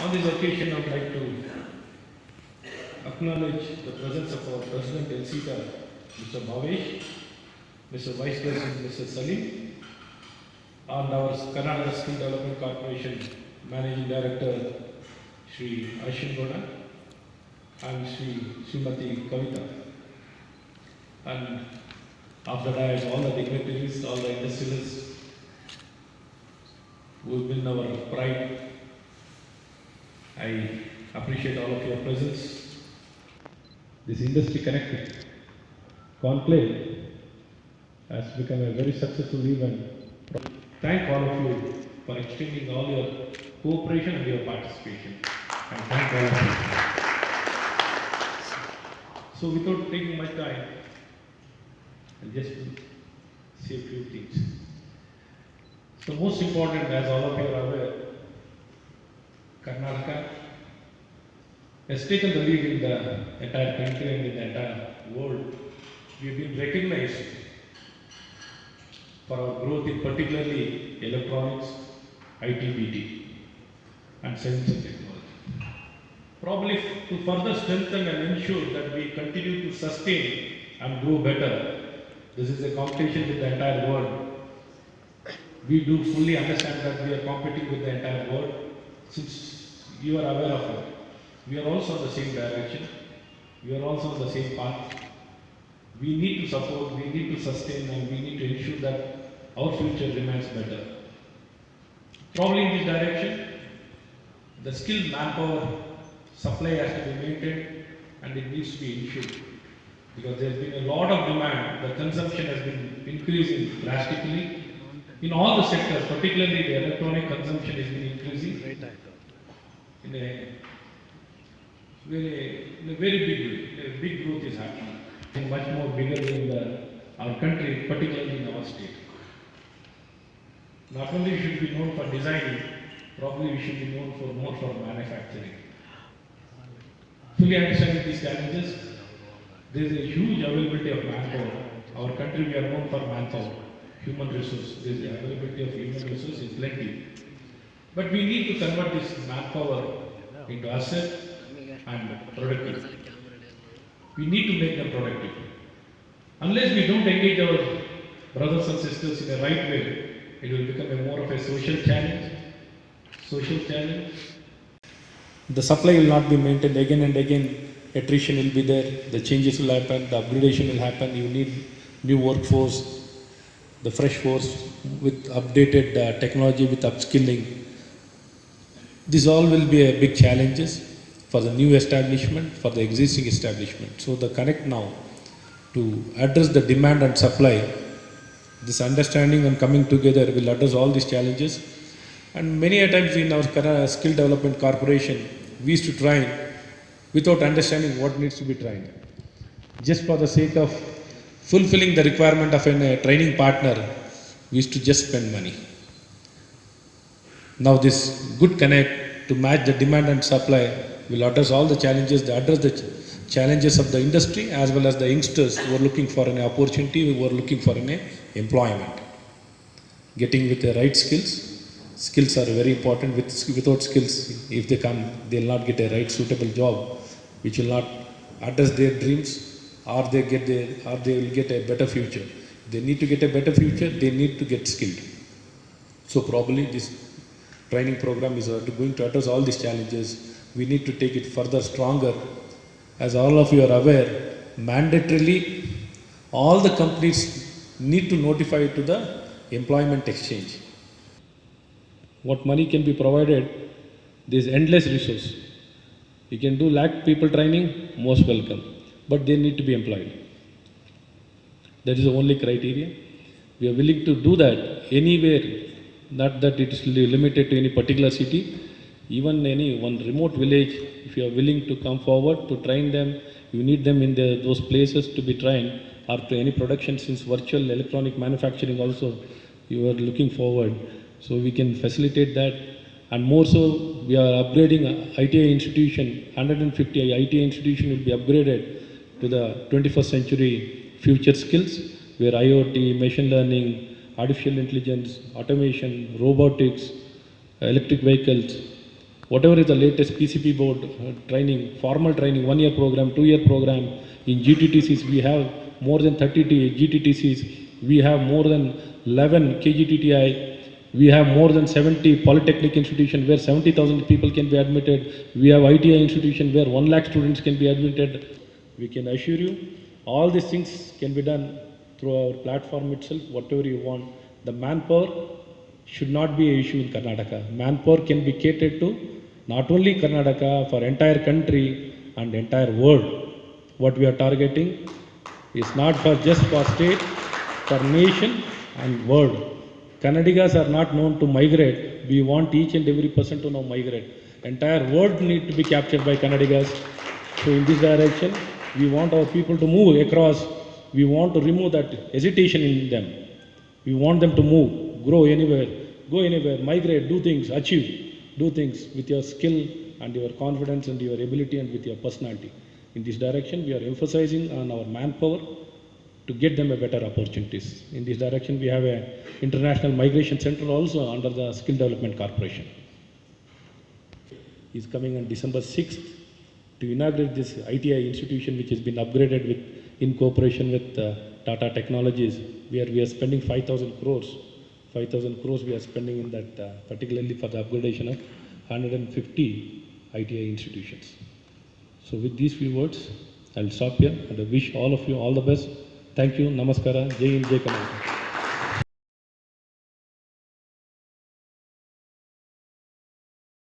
On this occasion, I would like to acknowledge the presence of our President LCTA, Mr. Bhavesh, Mr. Vice President, Mr. Salim, and our Karnataka Skill Development Corporation Managing Director, Shri Ashin Goda, and Srimati Kavita. And after that, all the dignitaries, all the industrialists who have been our pride. I appreciate all of your presence. This industry connected conclave has become a very successful event. Thank all of you for extending all your cooperation and your participation. And thank all of you. So without taking much time, I'll just say a few things. So most important, as all of you are aware, Karnataka has taken the lead in the entire country and in the entire world. We have been recognized for our growth in particularly electronics, IT, BT, and science and technology. Probably to further strengthen and ensure that we continue to sustain and grow better, this is a competition with the entire world. We do fully understand that we are competing with the entire world. Since you are aware of it, we are also in the same direction. We are also on the same path. We need to support, we need to sustain, and we need to ensure that our future remains better. Probably in this direction, the skilled manpower supply has to be maintained and it needs to be ensured. Because there has been a lot of demand, the consumption has been increasing drastically. In all the sectors, particularly the electronic consumption has been increasing in a very big way. A big growth is happening. And much more bigger than our country, particularly in our state. Not only should we be known for designing, probably we should be known for more for manufacturing. Fully understanding these challenges, there is a huge availability of manpower. Our country, we are known for manpower, human resource. There is the availability of human resource is plenty. But we need to convert this manpower into asset and productive. We need to make them productive. Unless we don't engage our brothers and sisters in the right way, it will become a more of a social challenge. The supply will not be maintained again and again. Attrition will be there. The changes will happen. The upgradation will happen. You need new workforce, the fresh force with updated technology, with upskilling. These all will be a big challenges for the new establishment, for the existing establishment. So the connect now to address the demand and supply, this understanding and coming together will address all these challenges. And many a times in our skill development corporation, we used to train without understanding what needs to be trained. Just for the sake of fulfilling the requirement of a training partner, we used to just spend money. Now this good connect to match the demand and supply will address all the challenges, address the challenges of the industry as well as the youngsters who are looking for an opportunity, who are looking for an employment. Getting with the right skills. Skills are very important. Without skills, if they come, they will not get a right suitable job, which will not address their dreams, or they will get a better future. They need to get a better future, they need to get skilled. So probably this training program is going to address all these challenges. We need to take it further stronger. As all of you are aware, mandatorily all the companies need to notify to the employment exchange. What money can be provided, there is endless resource. You can do lakh people training, most welcome. But they need to be employed. That is the only criteria. We are willing to do that anywhere, not that it is limited to any particular city. Even any one remote village, if you are willing to come forward to train them, you need them in those places to be trained, or to any production, since virtual electronic manufacturing also you are looking forward. So we can facilitate that. And more so, we are upgrading ITI institution, 150 ITI institution will be upgraded to the 21st century future skills, where IoT, machine learning, artificial intelligence, automation, robotics, electric vehicles, whatever is the latest PCP board training, formal training, 1 year program, 2 year program. In GTTCs, we have more than 30 GTTCs. We have more than 11 KGTTI. We have more than 70 polytechnic institutions where 70,000 people can be admitted. We have ITI institution where 1 lakh students can be admitted. We can assure you, all these things can be done through our platform itself, whatever you want. The manpower should not be an issue in Karnataka. Manpower can be catered to not only Karnataka, for entire country and entire world. What we are targeting is not for just for state, for nation and world. Kannadigas are not known to migrate. We want each and every person to now migrate. Entire world need to be captured by Kannadigas. So in this direction, we want our people to move across. We want to remove that hesitation in them. We want them to move, grow anywhere, go anywhere, migrate, do things, achieve, do things with your skill and your confidence and your ability and with your personality. In this direction, we are emphasizing on our manpower to get them a better opportunities. In this direction, we have an international migration center also under the Skill Development Corporation. Is coming on December 6th to inaugurate this ITI institution, which has been upgraded with, in cooperation with Tata Technologies, where we are spending 5,000 crores. 5,000 crores we are spending in that, particularly for the upgradation of 150 ITI institutions. So with these few words, I'll stop here and I wish all of you all the best. Thank you. Namaskara. Jai Hind, Jai Karnataka.